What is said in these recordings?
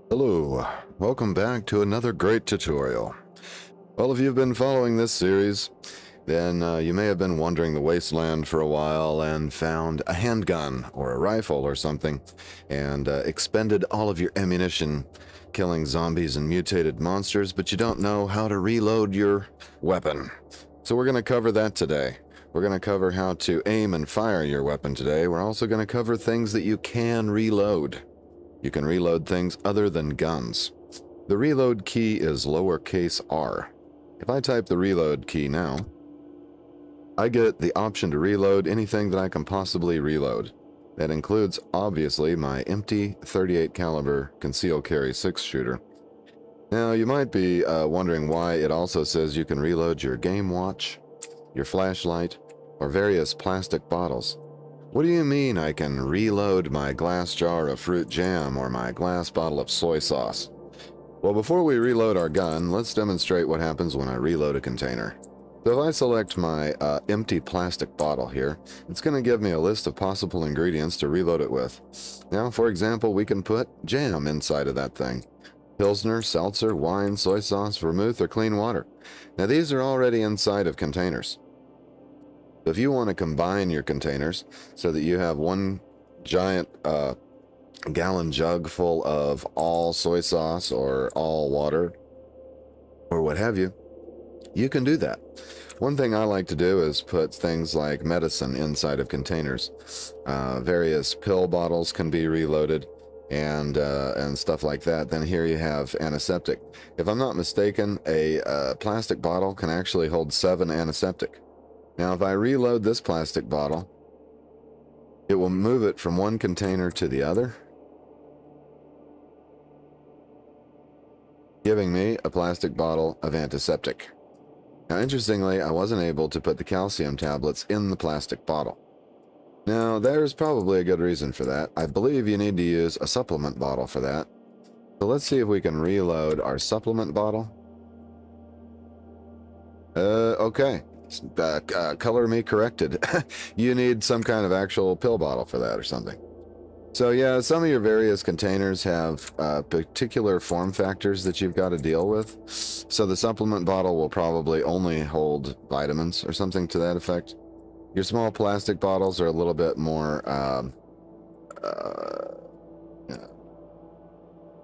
Hello, welcome back to another great tutorial. Well, if you've been following this series, then you may have been wandering the wasteland for a while and found a handgun or a rifle or something and expended all of your ammunition killing zombies and mutated monsters, but you don't know how to reload your weapon. So we're going to cover that today. We're going to cover how to aim and fire your weapon today. We're also going to cover things that you can reload. You can reload things other than guns. The reload key is lowercase r. If I type the reload key now, I get the option to reload anything that I can possibly reload. That includes, obviously, my empty 38 caliber concealed carry 6-shooter. Now, you might be wondering why it also says you can reload your game watch, your flashlight, or various plastic bottles. What do you mean I can reload my glass jar of fruit jam or my glass bottle of soy sauce? Well, before we reload our gun, let's demonstrate what happens when I reload a container. So if I select my empty plastic bottle here, it's going to give me a list of possible ingredients to reload it with. Now, for example, we can put jam inside of that thing. Pilsner, seltzer, wine, soy sauce, vermouth, or clean water. Now, these are already inside of containers. If you want to combine your containers so that you have one giant gallon jug full of all soy sauce or all water or what have you, you can do that. One thing I like to do is put things like medicine inside of containers. Various pill bottles can be reloaded and stuff like that. Then here you have antiseptic. If I'm not mistaken, a plastic bottle can actually hold 7 antiseptic. Now, if I reload this plastic bottle, it will move it from one container to the other, giving me a plastic bottle of antiseptic. Now, interestingly, I wasn't able to put the calcium tablets in the plastic bottle. Now, there's probably a good reason for that. I believe you need to use a supplement bottle for that. So let's see if we can reload our supplement bottle. Okay. Color me corrected. You need some kind of actual pill bottle for that or something. So yeah, some of your various containers have particular form factors that you've got to deal with. So the supplement bottle will probably only hold vitamins or something to that effect. Your small plastic bottles are a little bit more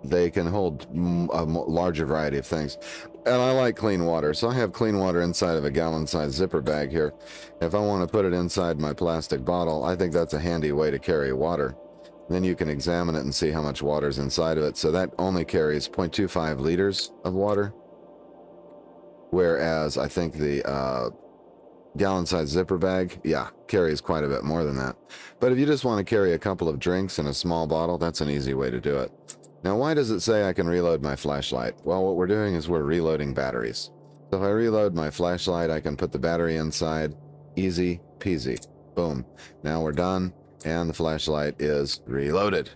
they can hold a larger variety of things. And I like clean water, so I have clean water inside of a gallon-sized zipper bag here. If I want to put it inside my plastic bottle, I think that's a handy way to carry water. Then you can examine it and see how much water is inside of it. So that only carries 0.25 liters of water, whereas I think the gallon-sized zipper bag, yeah, carries quite a bit more than that. But if you just want to carry a couple of drinks in a small bottle, that's an easy way to do it. Now, why does it say I can reload my flashlight? Well, what we're doing is we're reloading batteries. So if I reload my flashlight, I can put the battery inside. Easy peasy. Boom. Now we're done, and the flashlight is reloaded.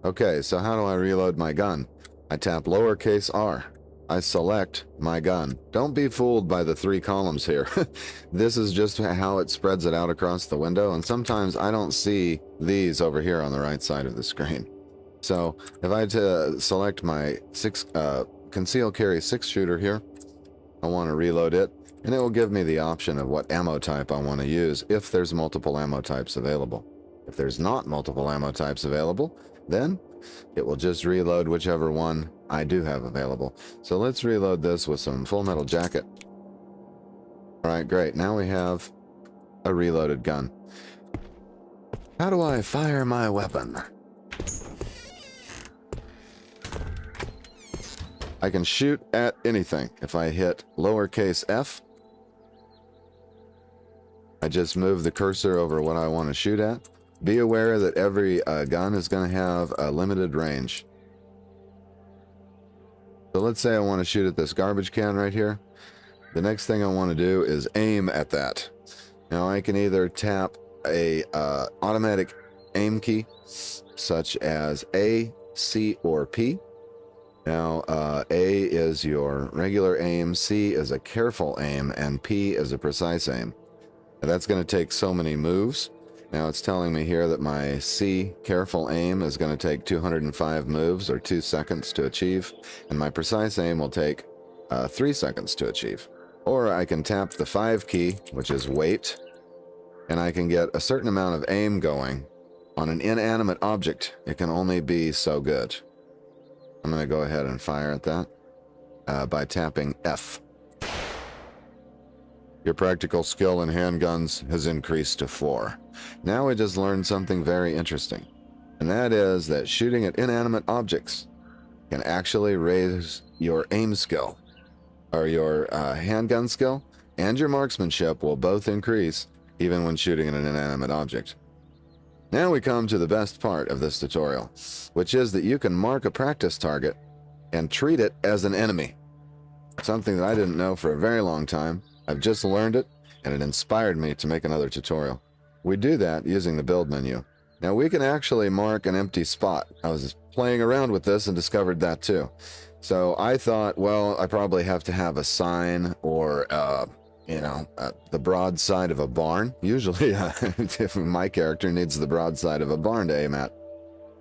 Okay, so how do I reload my gun? I tap lowercase r. I select my gun. Don't be fooled by the 3 columns here. This is just how it spreads it out across the window, and sometimes I don't see these over here on the right side of the screen. So if I select my concealed carry 6-shooter here, I want to reload it, and it will give me the option of what ammo type I want to use if there's multiple ammo types available. If there's not multiple ammo types available, then it will just reload whichever one I do have available. So let's reload this with some Full Metal Jacket. All right, great. Now we have a reloaded gun. How do I fire my weapon? I can shoot at anything. If I hit lowercase f, I just move the cursor over what I want to shoot at. Be aware that every gun is going to have a limited range. So let's say I want to shoot at this garbage can right here. The next thing I want to do is aim at that. Now I can either tap a automatic aim key, such as A, C, or P. Now, A is your regular aim, C is a careful aim, and P is a precise aim. Now, that's going to take so many moves. Now it's telling me here that my C, careful aim, is going to take 205 moves or 2 seconds to achieve, and my precise aim will take 3 seconds to achieve. Or I can tap the 5 key, which is wait, and I can get a certain amount of aim going. On an inanimate object, it can only be so good. I'm going to go ahead and fire at that by tapping F. Your practical skill in handguns has increased to 4. Now we just learned something very interesting, and that is that shooting at inanimate objects can actually raise your aim skill, or your handgun skill, and your marksmanship will both increase even when shooting at an inanimate object. Now we come to the best part of this tutorial, which is that you can mark a practice target and treat it as an enemy. Something that I didn't know for a very long time. I've just learned it, and it inspired me to make another tutorial. We do that using the build menu. Now we can actually mark an empty spot. I was playing around with this and discovered that too. So I thought, well, I probably have to have a sign or, the broadside of a barn. Usually, if my character needs the broadside of a barn to aim at.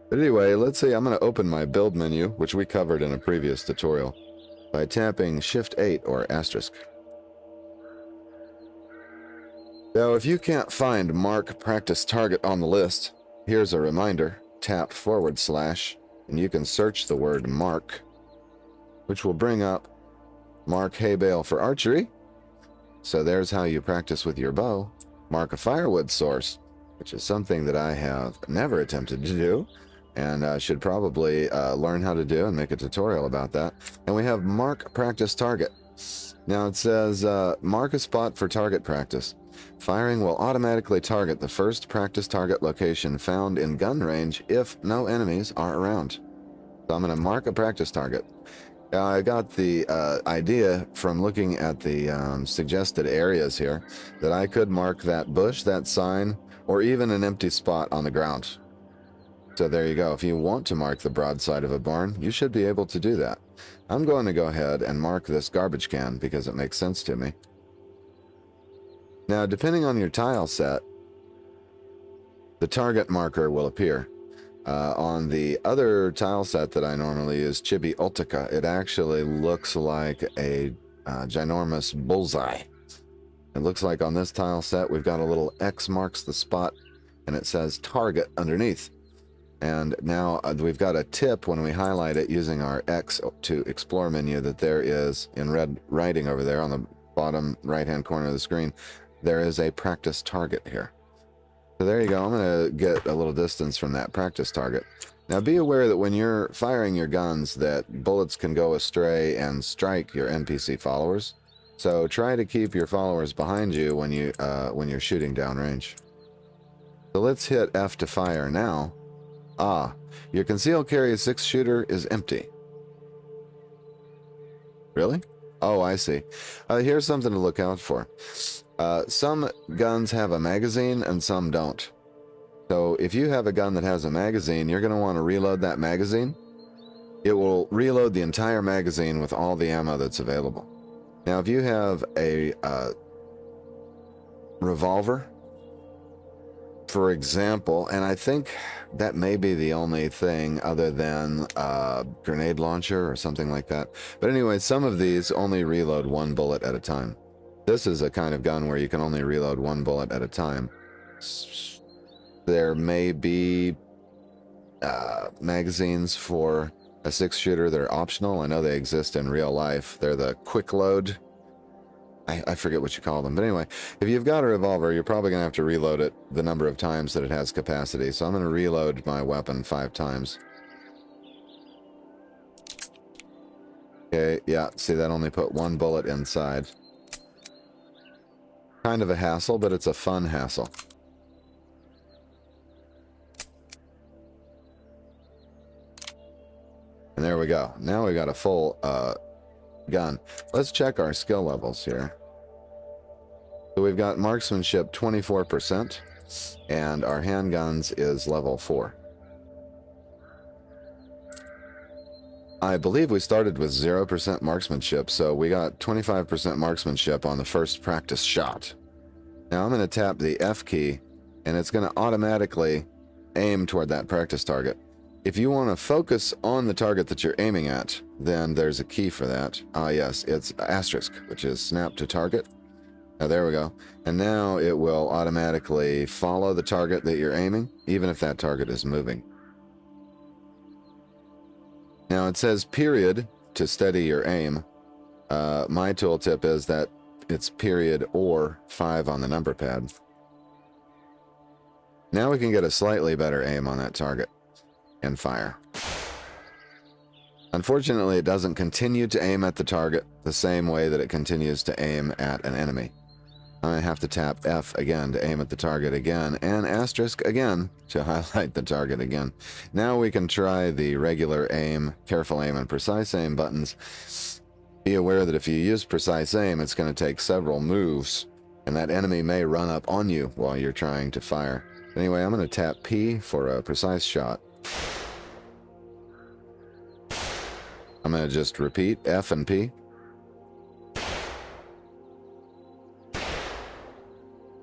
But anyway, let's see, I'm going to open my build menu, which we covered in a previous tutorial, by tapping Shift 8 or asterisk. Now, if you can't find Mark Practice Target on the list, here's a reminder. Tap / and you can search the word Mark, which will bring up Mark hay bale for archery. So there's how you practice with your bow. Mark a firewood source, which is something that I have never attempted to do, and should probably learn how to do and make a tutorial about that. And we have Mark Practice Target. Now it says, mark a spot for target practice. Firing will automatically target the first practice target location found in gun range if no enemies are around. So I'm going to mark a practice target. I got the idea from looking at the suggested areas here that I could mark that bush, that sign, or even an empty spot on the ground. So there you go. If you want to mark the broadside of a barn, you should be able to do that. I'm going to go ahead and mark this garbage can because it makes sense to me. Now, depending on your tile set, the target marker will appear. On the other tile set that I normally use, Chibi Ultica, it actually looks like a ginormous bullseye. It looks like on this tile set we've got a little X marks the spot, and it says target underneath. And now we've got a tip when we highlight it using our X to explore menu that there is, in red writing over there on the bottom right-hand corner of the screen, there is a practice target here. So there you go. I'm going to get a little distance from that practice target. Now be aware that when you're firing your guns that bullets can go astray and strike your NPC followers. So try to keep your followers behind you when you're shooting downrange. So let's hit F to fire now. Your concealed carry 6-shooter is empty. Really? Oh, I see. Here's something to look out for. Some guns have a magazine and some don't. So if you have a gun that has a magazine, you're going to want to reload that magazine. It will reload the entire magazine with all the ammo that's available. Now, if you have a revolver, for example, and I think that may be the only thing other than a grenade launcher or something like that. But anyway, some of these only reload 1 bullet at a time. This is a kind of gun where you can only reload 1 bullet at a time. There may be magazines for a 6-shooter that are optional. I know they exist in real life. They're the quick load. I forget what you call them. But anyway, if you've got a revolver, you're probably going to have to reload it the number of times that it has capacity. So I'm going to reload my weapon 5 times. Okay, yeah, see, that only put 1 bullet inside. Kind of a hassle, but it's a fun hassle. And there we go. Now we got a full gun. Let's check our skill levels here. So we've got marksmanship 24%, and our handguns is level 4. I believe we started with 0% marksmanship, so we got 25% marksmanship on the first practice shot. Now I'm going to tap the F key and it's going to automatically aim toward that practice target. If you want to focus on the target that you're aiming at, then there's a key for that. Yes, it's asterisk, which is snap to target. Now, there we go. And now it will automatically follow the target that you're aiming, even if that target is moving. Now, it says period to steady your aim. My tooltip is that it's period or 5 on the number pad. Now we can get a slightly better aim on that target and fire. Unfortunately, it doesn't continue to aim at the target the same way that it continues to aim at an enemy. I'm going to have to tap F again to aim at the target again, and asterisk again to highlight the target again. Now we can try the regular aim, careful aim, and precise aim buttons. Be aware that if you use precise aim, it's going to take several moves, and that enemy may run up on you while you're trying to fire. Anyway, I'm going to tap P for a precise shot. I'm going to just repeat F and P.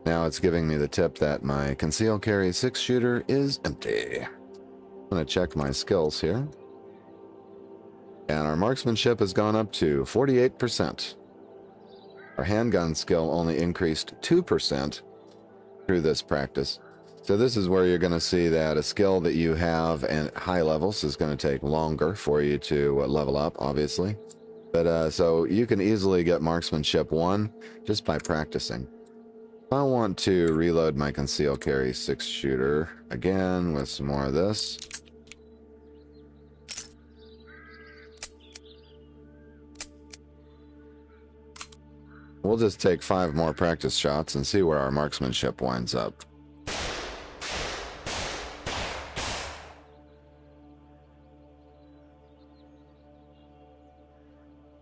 Now it's giving me the tip that my conceal carry 6-shooter is empty. I'm going to check my skills here. And our marksmanship has gone up to 48%. Our handgun skill only increased 2% through this practice. So this is where you're going to see that a skill that you have at high levels is going to take longer for you to level up, obviously. But so you can easily get marksmanship 1 just by practicing. If I want to reload my conceal carry 6-shooter again with some more of this. We'll just take 5 more practice shots and see where our marksmanship winds up.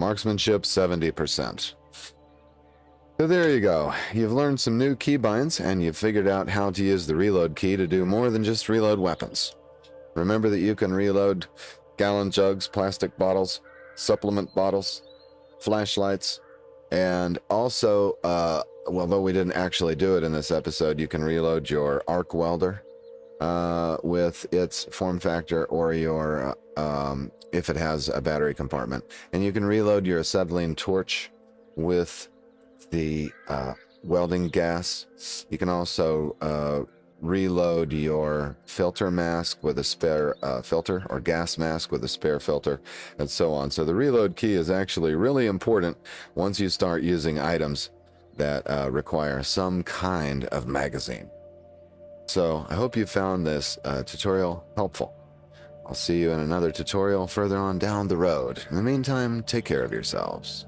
Marksmanship 70%. So there you go. You've learned some new keybinds, and you've figured out how to use the reload key to do more than just reload weapons. Remember that you can reload gallon jugs, plastic bottles, supplement bottles, flashlights, and also, although we didn't actually do it in this episode, you can reload your arc welder with its form factor, or your if it has a battery compartment. And you can reload your acetylene torch with the welding gas. You can also reload your filter mask with a spare filter, or gas mask with a spare filter, and so on. So the reload key is actually really important once you start using items that require some kind of magazine. So I hope you found this tutorial helpful. I'll see you in another tutorial further on down the road. In the meantime, take care of yourselves.